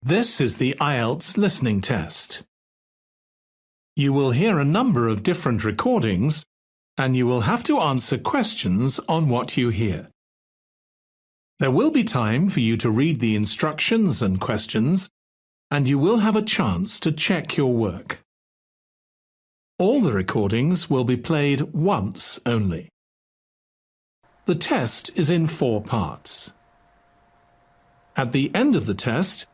This is the IELTS listening test. You will hear a number of different recordings, and you will have to answer questions on what you hear. There will be time for you to read the instructions and questions, and you will have a chance to check your work. All the recordings will be played once only. The test is in 4 parts. At the end of the test,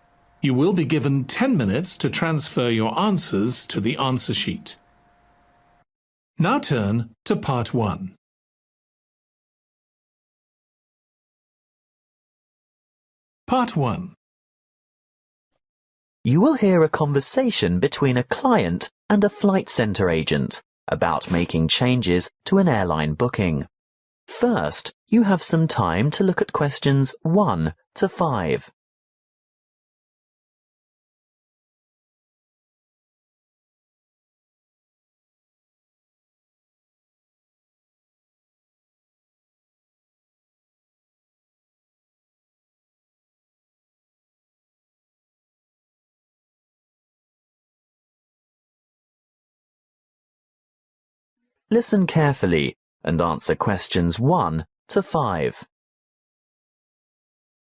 you will be given 10 minutes to transfer your answers to the answer sheet. Now turn to Part 1. Part 1. You will hear a conversation between a client and a flight centre agent about making changes to an airline booking. First, you have some time to look at questions 1 to 5. Listen carefully and answer questions 1 to 5.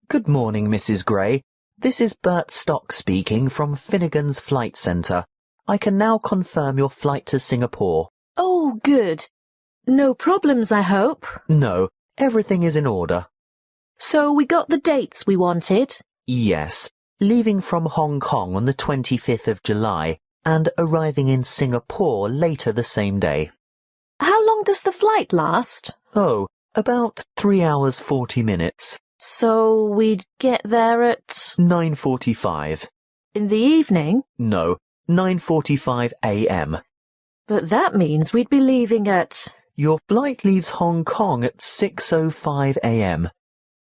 Good morning, Mrs. Gray. This is Bert Stock speaking from Finnegan's Flight Centre. I can now confirm your flight to Singapore. Oh, good. No problems, I hope? No, everything is in order. So we got the dates we wanted? Yes, leaving from Hong Kong on the 25th of July and arriving in Singapore later the same day. How long does the flight last? Oh, about 3 hours 40 minutes. So we'd get there at... 9:45. In the evening? No, 9:45 a.m. But that means we'd be leaving at... Your flight leaves Hong Kong at 6:05 a.m.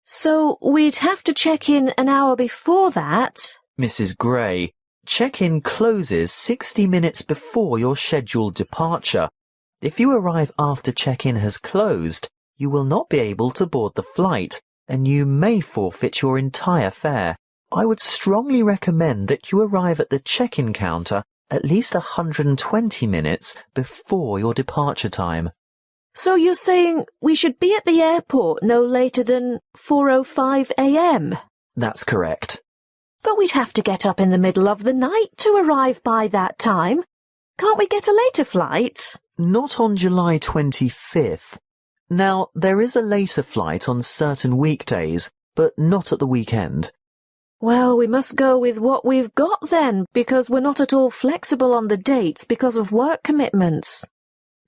So we'd have to check in an hour before that? Mrs. Gray, check-in closes 60 minutes before your scheduled departure. If you arrive after check-in has closed, you will not be able to board the flight, and you may forfeit your entire fare. I would strongly recommend that you arrive at the check-in counter at least 120 minutes before your departure time. So you're saying we should be at the airport no later than 4:05 a.m.? That's correct. But we'd have to get up in the middle of the night to arrive by that time. Can't we get a later flight? Not on July 25th. Now, there is a later flight on certain weekdays, but not at the weekend. Well, we must go with what we've got then, because we're not at all flexible on the dates because of work commitments.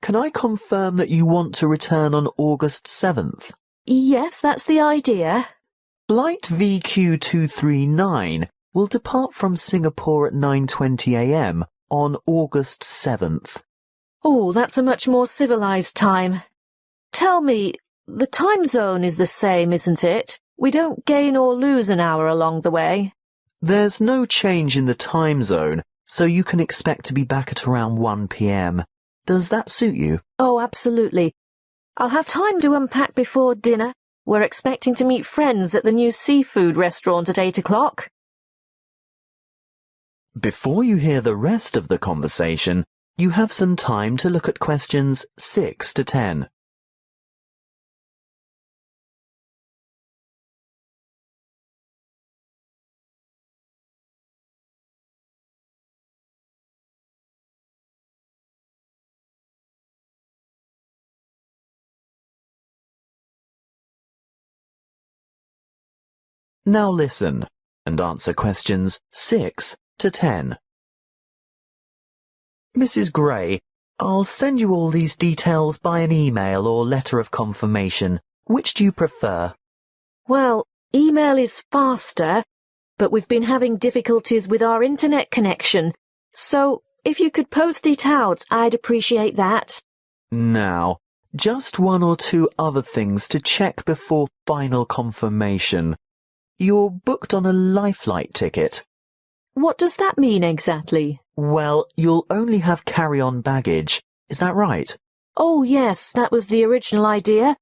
Can I confirm that you want to return on August 7th? Yes, that's the idea. Flight VQ239 will depart from Singapore at 9:20 a.m. on August 7th. Oh, that's a much more civilized time. Tell me, the time zone is the same, isn't it? We don't gain or lose an hour along the way. There's no change in the time zone, so you can expect to be back at around 1 p.m. Does that suit you? Oh, absolutely. I'll have time to unpack before dinner. We're expecting to meet friends at the new seafood restaurant at 8 o'clock. Before you hear the rest of the conversation, you have some time to look at questions 6 to 10. Now listen and answer questions 6 to 10. Mrs. Gray, I'll send you all these details by an email or letter of confirmation. Which do you prefer? Well, email is faster, but we've been having difficulties with our internet connection. So, if you could post it out, I'd appreciate that. Now, just 1 or 2 other things to check before final confirmation. You're booked on a Lifelight ticket. What does that mean exactly? Well, you'll only have carry-on baggage. Is that right? Oh, yes, that was the original idea.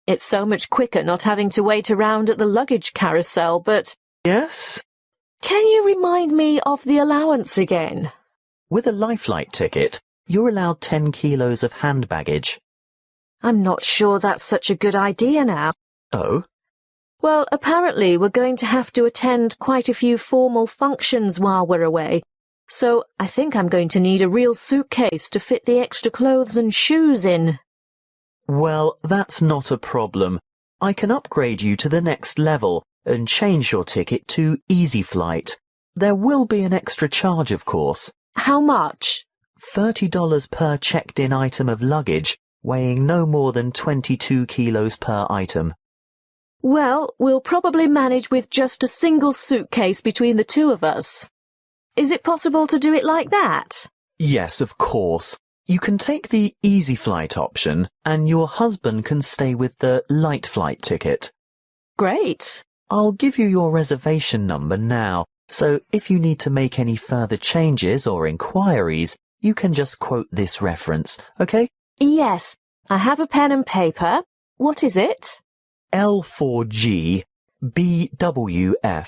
It's so much quicker not having to wait around at the luggage carousel, but... Yes? Can you remind me of the allowance again? With a Lifelight ticket, you're allowed 10 kilos of hand baggage. I'm not sure that's such a good idea now. Oh? Well, apparently we're going to have to attend quite a few formal functions while we're away, so I think I'm going to need a real suitcase to fit the extra clothes and shoes in. Well, that's not a problem. I can upgrade you to the next level and change your ticket to Easy Flight. There will be an extra charge, of course. How much? $30 per checked-in item of luggage, weighing no more than 22 kilos per item. Well, we'll probably manage with just a single suitcase between the two of us. Is it possible to do it like that? Yes, of course. You can take the Easy Flight option, and your husband can stay with the Light Flight ticket. Great. I'll give you your reservation number now, so if you need to make any further changes or inquiries, you can just quote this reference, okay? Yes, I have a pen and paper. What is it? L4G BWF.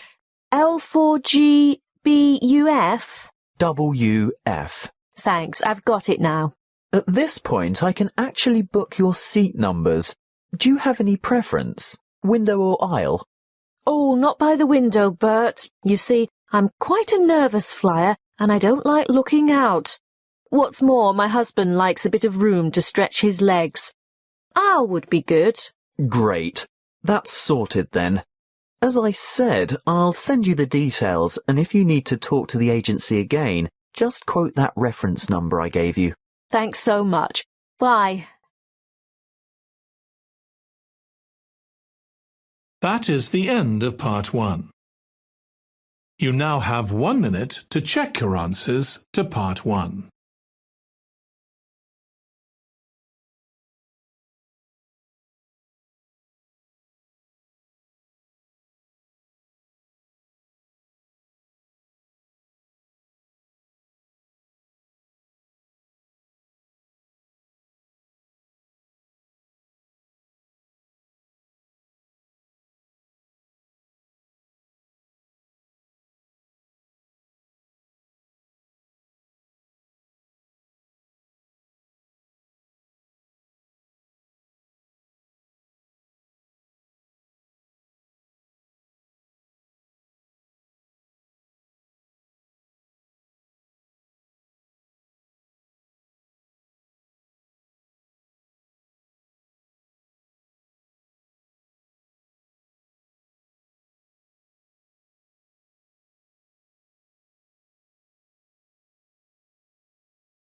L4G BUF? WF. Thanks, I've got it now. At this point, I can actually book your seat numbers. Do you have any preference? Window or aisle? Oh, not by the window, Bert. You see, I'm quite a nervous flyer, and I don't like looking out. What's more, my husband likes a bit of room to stretch his legs. Aisle would be good. Great. That's sorted then. As I said, I'll send you the details, and if you need to talk to the agency again, just quote that reference number I gave you. Thanks so much. Bye. That is the end of Part 1. You now have 1 minute to check your answers to Part 1.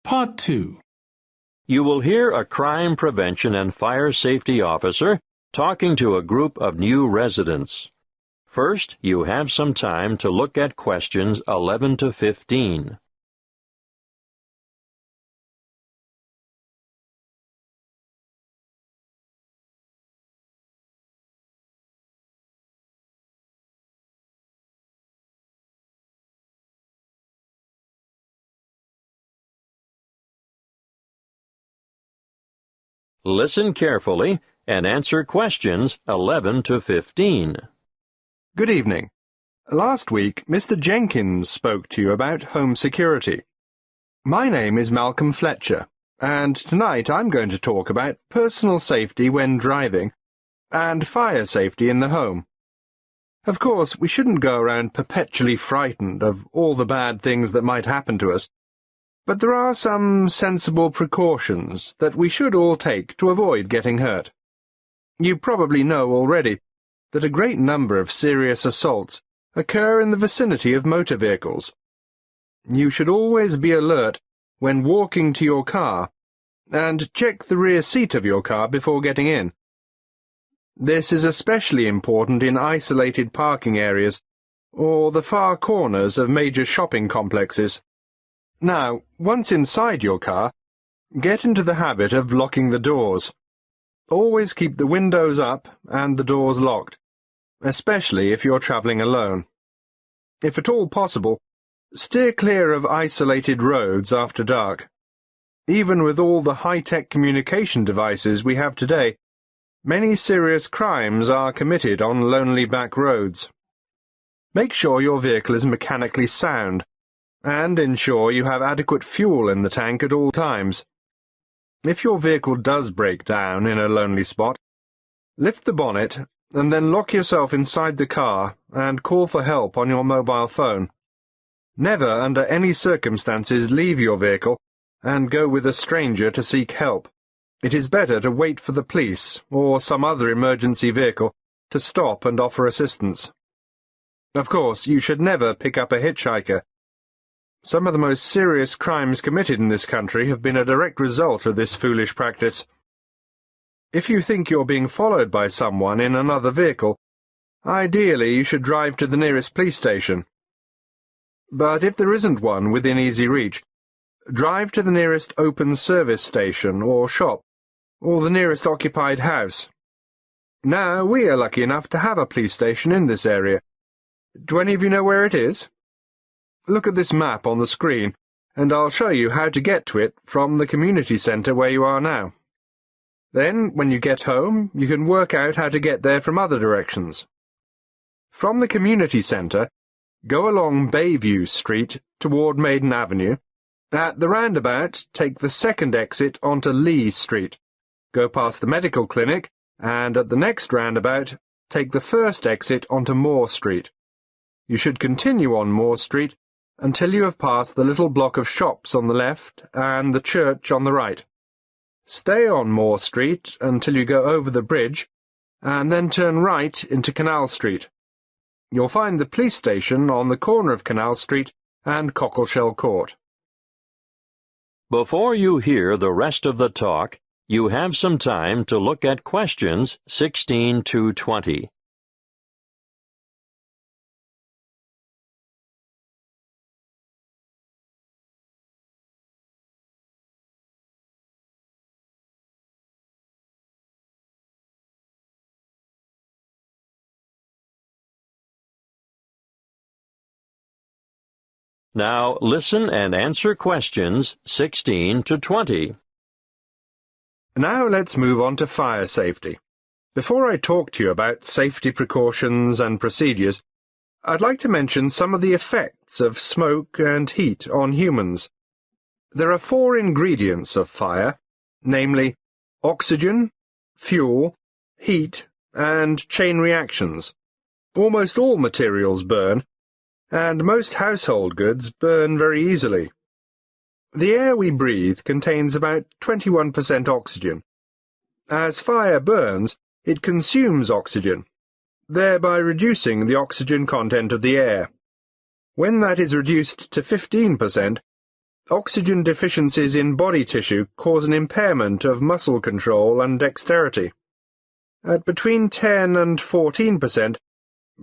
Part 2. You will hear a crime prevention and fire safety officer talking to a group of new residents. First, you have some time to look at questions 11 to 15. Listen carefully and answer questions 11 to 15. Good evening. Last week, Mr. Jenkins spoke to you about home security. My name is Malcolm Fletcher, and tonight I'm going to talk about personal safety when driving and fire safety in the home. Of course, we shouldn't go around perpetually frightened of all the bad things that might happen to us, but there are some sensible precautions that we should all take to avoid getting hurt. You probably know already that a great number of serious assaults occur in the vicinity of motor vehicles. You should always be alert when walking to your car and check the rear seat of your car before getting in. This is especially important in isolated parking areas or the far corners of major shopping complexes. Now, once inside your car, get into the habit of locking the doors. Always keep the windows up and the doors locked, especially if you're traveling alone. If at all possible, steer clear of isolated roads after dark. Even with all the high-tech communication devices we have today, many serious crimes are committed on lonely back roads. Make sure your vehicle is mechanically sound, and ensure you have adequate fuel in the tank at all times. If your vehicle does break down in a lonely spot, lift the bonnet and then lock yourself inside the car and call for help on your mobile phone. Never, under any circumstances, leave your vehicle and go with a stranger to seek help. It is better to wait for the police or some other emergency vehicle to stop and offer assistance. Of course, you should never pick up a hitchhiker. Some of the most serious crimes committed in this country have been a direct result of this foolish practice. If you think you're being followed by someone in another vehicle, ideally you should drive to the nearest police station. But if there isn't one within easy reach, drive to the nearest open service station or shop, or the nearest occupied house. Now, we are lucky enough to have a police station in this area. Do any of you know where it is? Look at this map on the screen, and I'll show you how to get to it from the community centre where you are now. Then, when you get home, you can work out how to get there from other directions. From the community centre, go along Bayview Street toward Maiden Avenue. At the roundabout, take the second exit onto Lee Street. Go past the medical clinic, and at the next roundabout, take the first exit onto Moore Street. You should continue on Moore Street until you have passed the little block of shops on the left and the church on the right. Stay on Moore Street until you go over the bridge, and then turn right into Canal Street. You'll find the police station on the corner of Canal Street and Cockleshell Court. Before you hear the rest of the talk, you have some time to look at questions 16 to 20. Now listen and answer questions 16 to 20. Now let's move on to fire safety. Before I talk to you about safety precautions and procedures, I'd like to mention some of the effects of smoke and heat on humans. There are 4 ingredients of fire, namely oxygen, fuel, heat, and chain reactions. Almost all materials burn, and most household goods burn very easily. The air we breathe contains about 21% oxygen. As fire burns, it consumes oxygen, thereby reducing the oxygen content of the air. When that is reduced to 15%, oxygen deficiencies in body tissue cause an impairment of muscle control and dexterity. At between 10 and 14%,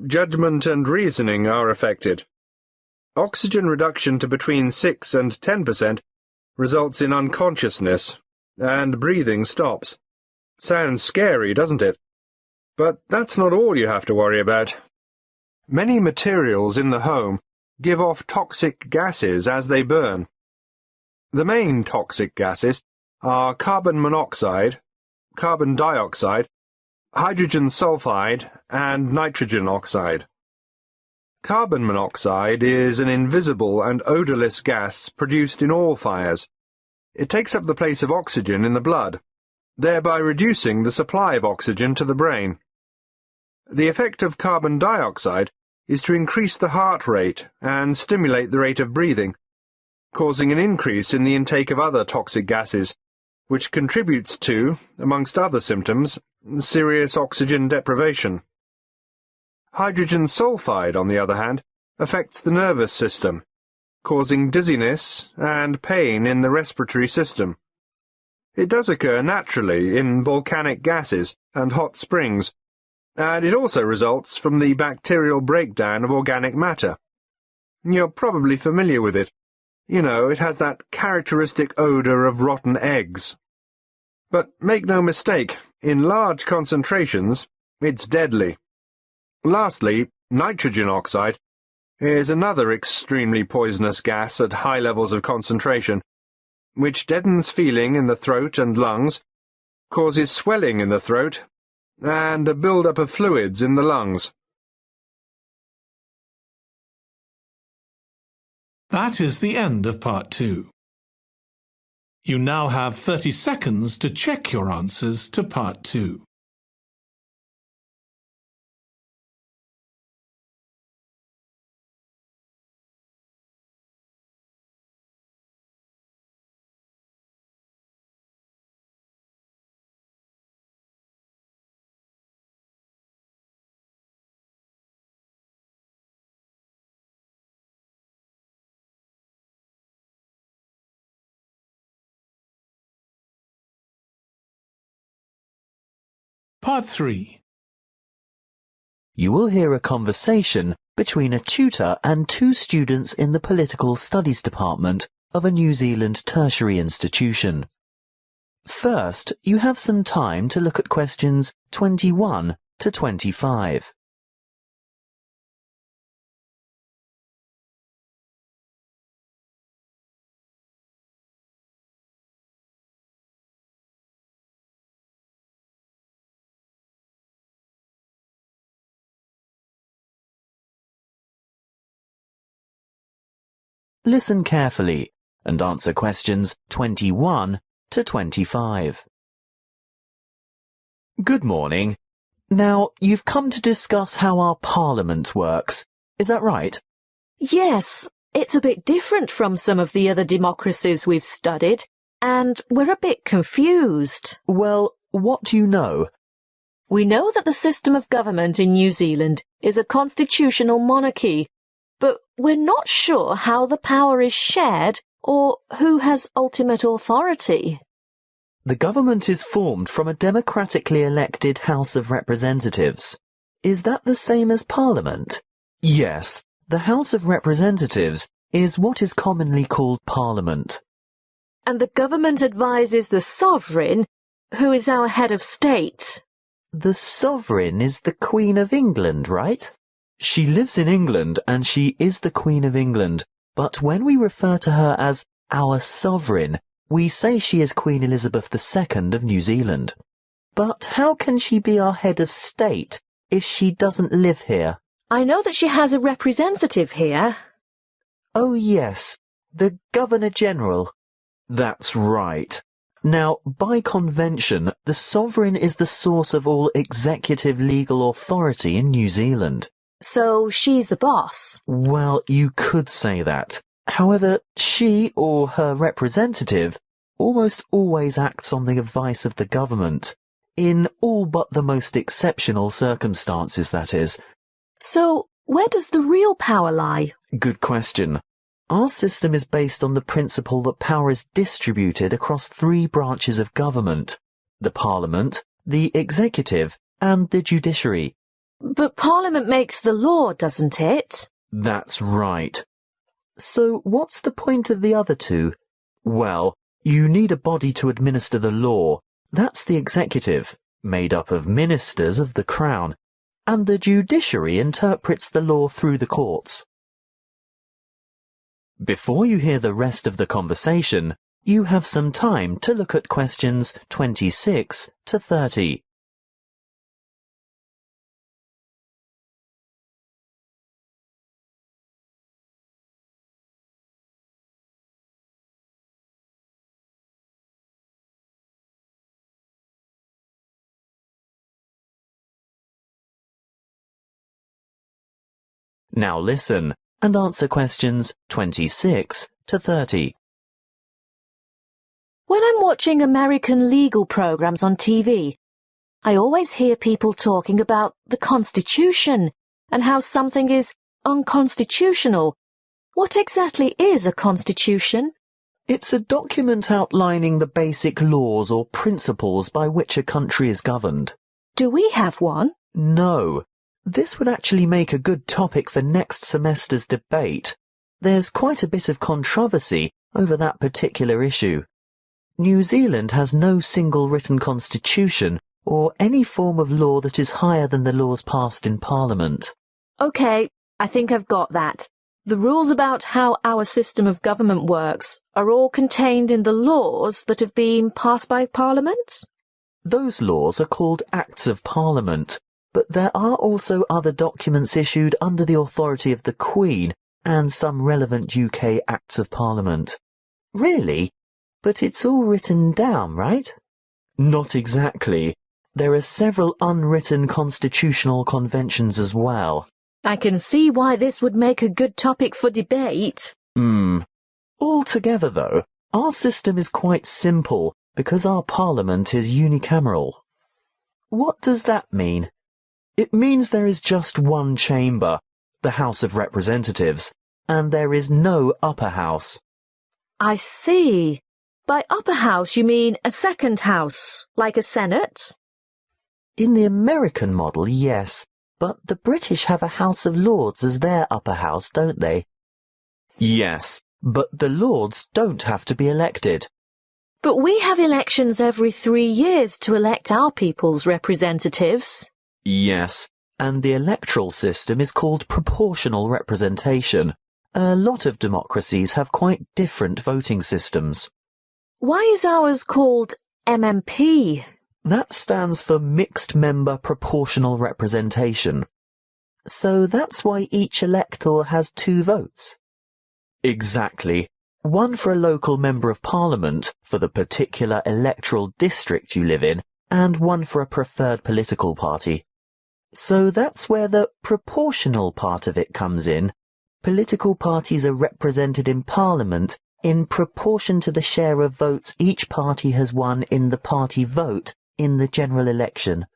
judgment and reasoning are affected. Oxygen reduction to between 6 and 10% results in unconsciousness, and breathing stops. Sounds scary, doesn't it? But that's not all you have to worry about. Many materials in the home give off toxic gases as they burn. The main toxic gases are carbon monoxide, carbon dioxide, hydrogen sulfide, and nitrogen oxide. Carbon monoxide is an invisible and odorless gas produced in all fires. It takes up the place of oxygen in the blood, thereby reducing the supply of oxygen to the brain. The effect of carbon dioxide is to increase the heart rate and stimulate the rate of breathing, causing an increase in the intake of other toxic gases, which contributes to, amongst other symptoms, serious oxygen deprivation. Hydrogen sulfide, on the other hand, affects the nervous system, causing dizziness and pain in the respiratory system. It does occur naturally in volcanic gases and hot springs, and it also results from the bacterial breakdown of organic matter. You're probably familiar with it. You know, it has that characteristic odour of rotten eggs. But make no mistake, in large concentrations, it's deadly. Lastly, nitrogen oxide is another extremely poisonous gas at high levels of concentration, which deadens feeling in the throat and lungs, causes swelling in the throat, and a build-up of fluids in the lungs. That is the end of Part 2. You now have 30 seconds to check your answers to Part 2. Part 3. You will hear a conversation between a tutor and two students in the Political Studies Department of a New Zealand tertiary institution. First, you have some time to look at questions 21 to 25. Listen carefully and answer questions 21 to 25. Good morning. Now, you've come to discuss how our Parliament works. Is that right? Yes, it's a bit different from some of the other democracies we've studied, and we're a bit confused. Well, what do you know? We know that the system of government in New Zealand is a constitutional monarchy, but we're not sure how the power is shared or who has ultimate authority. The government is formed from a democratically elected House of Representatives. Is that the same as Parliament? Yes, the House of Representatives is what is commonly called Parliament. And the government advises the sovereign, who is our head of state. The sovereign is the Queen of England, right? She lives in England and she is the Queen of England, but when we refer to her as our sovereign, we say she is Queen Elizabeth II of New Zealand. But how can she be our head of state if she doesn't live here? I know that she has a representative here. Oh yes, the Governor-General. That's right. Now, by convention, the sovereign is the source of all executive legal authority in New Zealand. So she's the boss. Well, you could say that. However, she or her representative almost always acts on the advice of the government, in all but the most exceptional circumstances, that is. So, where does the real power lie? Good question. Our system is based on the principle that power is distributed across three branches of government: the Parliament, the Executive, and the Judiciary. But Parliament makes the law, doesn't it? That's right. So what's the point of the other two? Well, you need a body to administer the law. That's the Executive, made up of ministers of the Crown, and the Judiciary interprets the law through the courts. Before you hear the rest of the conversation, you have some time to look at questions 26 to 30. Now listen and answer questions 26 to 30. When I'm watching American legal programs on TV, I always hear people talking about the Constitution and how something is unconstitutional. What exactly is a constitution? It's a document outlining the basic laws or principles by which a country is governed. Do we have one? No. This would actually make a good topic for next semester's debate. There's quite a bit of controversy over that particular issue. New Zealand has no single written constitution or any form of law that is higher than the laws passed in Parliament. OK, I think I've got that. The rules about how our system of government works are all contained in the laws that have been passed by Parliament? Those laws are called Acts of Parliament, but there are also other documents issued under the authority of the Queen and some relevant UK Acts of Parliament. Really? But it's all written down, right? Not exactly. There are several unwritten constitutional conventions as well. I can see why this would make a good topic for debate. Altogether, though, our system is quite simple because our Parliament is unicameral. What does that mean? It means there is just one chamber, the House of Representatives, and there is no upper house. I see. By upper house you mean a second house, like a Senate? In the American model, yes, but the British have a House of Lords as their upper house, don't they? Yes, but the Lords don't have to be elected. But we have elections every 3 years to elect our people's representatives. Yes, and the electoral system is called proportional representation. A lot of democracies have quite different voting systems. Why is ours called MMP? That stands for Mixed Member Proportional Representation. So that's why each elector has 2 votes. Exactly. One for a local Member of Parliament for the particular electoral district you live in, and one for a preferred political party. So that's where the proportional part of it comes in. Political parties are represented in Parliament in proportion to the share of votes each party has won in the party vote in the general election.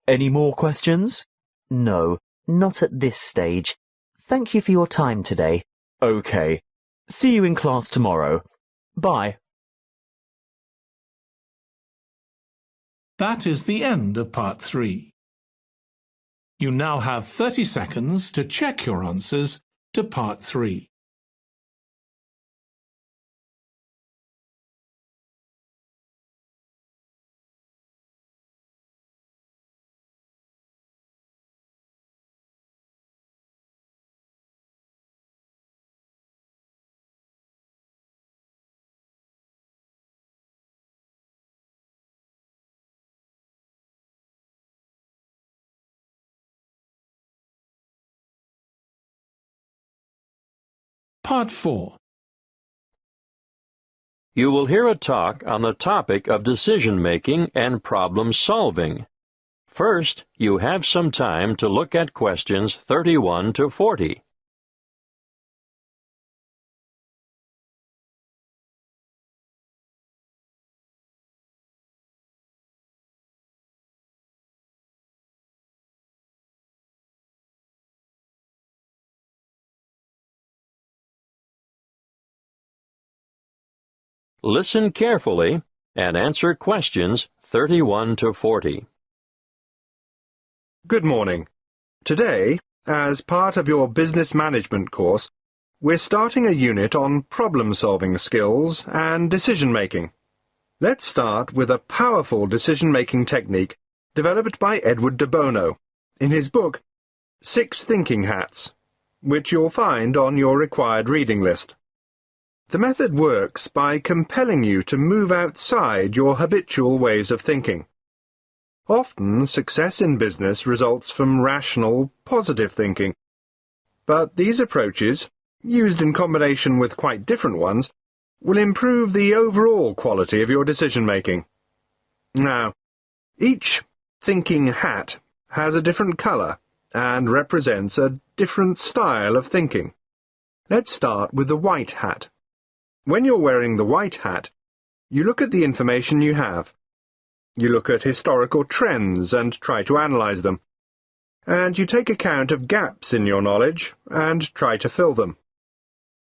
Any more questions? No, not at this stage. Thank you for your time today. OK. See you in class tomorrow. Bye. That is the end of Part 3. You now have 30 seconds to check your answers to Part 3. Part 4. You will hear a talk on the topic of decision-making and problem-solving. First, you have some time to look at questions 31 to 40. Listen carefully and answer questions 31 to 40. Good morning. Today, as part of your business management course, we're starting a unit on problem-solving skills and decision-making. Let's start with a powerful decision-making technique developed by Edward de Bono in his book 6 Thinking Hats, which you'll find on your required reading list. The method works by compelling you to move outside your habitual ways of thinking. Often, success in business results from rational, positive thinking. But these approaches, used in combination with quite different ones, will improve the overall quality of your decision-making. Now, each thinking hat has a different colour and represents a different style of thinking. Let's start with the white hat. When you're wearing the white hat, you look at the information you have. You look at historical trends and try to analyse them. And you take account of gaps in your knowledge and try to fill them.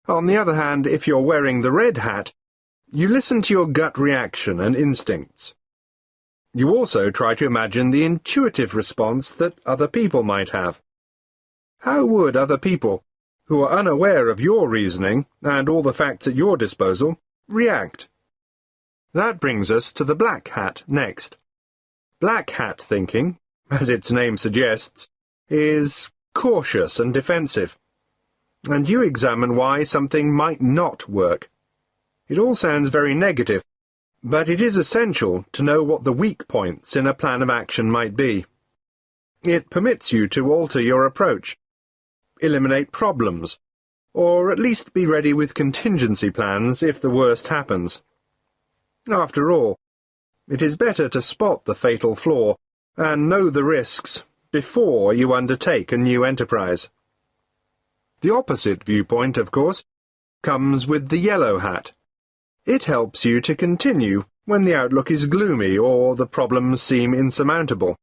On the other hand, if you're wearing the red hat, you listen to your gut reaction and instincts. You also try to imagine the intuitive response that other people might have. How would other people, who are unaware of your reasoning and all the facts at your disposal, react? That brings us to the black hat next. Black hat thinking, as its name suggests, is cautious and defensive. And you examine why something might not work. It all sounds very negative, but it is essential to know what the weak points in a plan of action might be. It permits you to alter your approach, eliminate problems, or at least be ready with contingency plans if the worst happens. After all, it is better to spot the fatal flaw and know the risks before you undertake a new enterprise. The opposite viewpoint, of course, comes with the yellow hat. It helps you to continue when the outlook is gloomy or the problems seem insurmountable.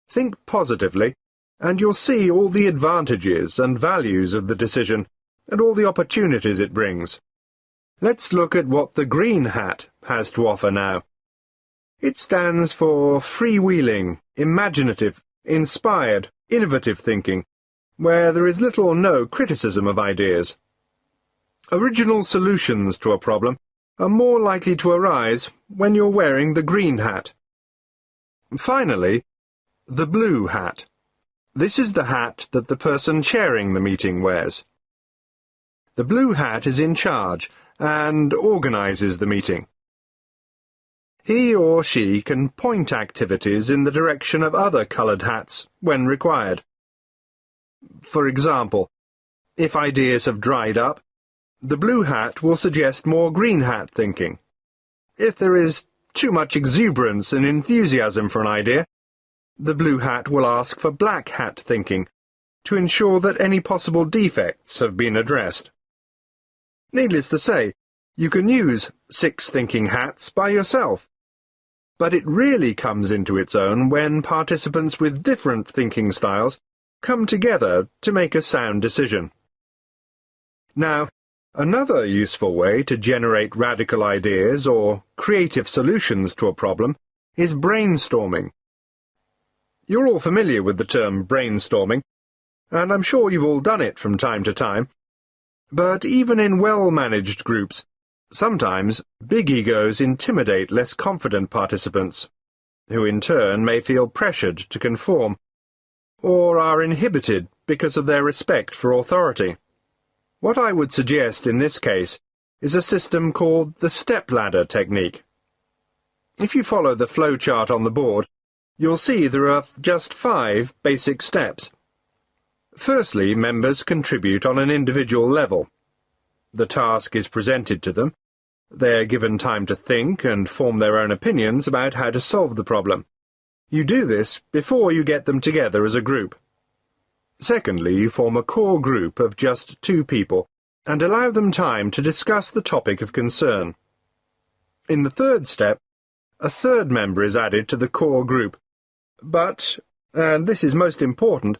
Think positively, and you'll see all the advantages and values of the decision and all the opportunities it brings. Let's look at what the green hat has to offer now. It stands for freewheeling, imaginative, inspired, innovative thinking, where there is little or no criticism of ideas. Original solutions to a problem are more likely to arise when you're wearing the green hat. Finally, the blue hat. This is the hat that the person chairing the meeting wears. The blue hat is in charge and organizes the meeting. He or she can point activities in the direction of other colored hats when required. For example, if ideas have dried up, the blue hat will suggest more green hat thinking. If there is too much exuberance and enthusiasm for an idea, the blue hat will ask for black hat thinking to ensure that any possible defects have been addressed. Needless to say, you can use 6 thinking hats by yourself, but it really comes into its own when participants with different thinking styles come together to make a sound decision. Now, another useful way to generate radical ideas or creative solutions to a problem is brainstorming. You're all familiar with the term brainstorming, and I'm sure you've all done it from time to time. But even in well-managed groups, sometimes big egos intimidate less confident participants, who in turn may feel pressured to conform, or are inhibited because of their respect for authority. What I would suggest in this case is a system called the step-ladder technique. If you follow the flowchart on the board, you'll see there are just 5 basic steps. Firstly, members contribute on an individual level. The task is presented to them. They are given time to think and form their own opinions about how to solve the problem. You do this before you get them together as a group. Secondly, you form a core group of just 2 people and allow them time to discuss the topic of concern. In the third step, a third member is added to the core group, but, and this is most important,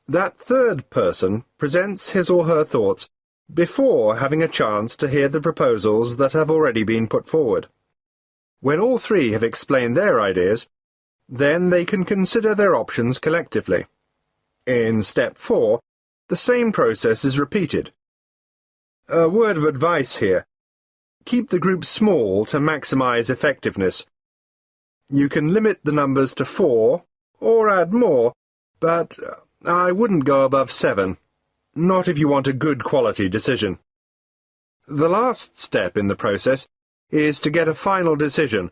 that third person presents his or her thoughts before having a chance to hear the proposals that have already been put forward. When all 3 have explained their ideas, then they can consider their options collectively. In step 4, the same process is repeated. A word of advice here. Keep the group small to maximize effectiveness. You can limit the numbers to 4, or add more, but I wouldn't go above 7. Not if you want a good quality decision. The last step in the process is to get a final decision,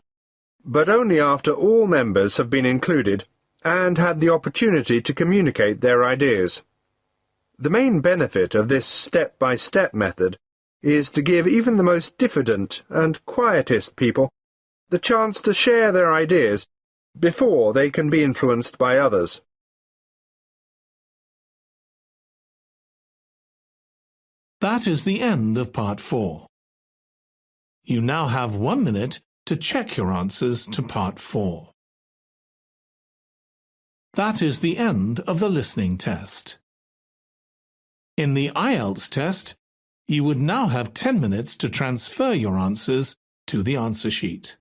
but only after all members have been included and had the opportunity to communicate their ideas. The main benefit of this step-by-step method is to give even the most diffident and quietest people the chance to share their ideas before they can be influenced by others. That is the end of Part 4. You now have 1 minute to check your answers to Part 4. That is the end of the listening test. In the IELTS test, you would now have 10 minutes to transfer your answers to the answer sheet.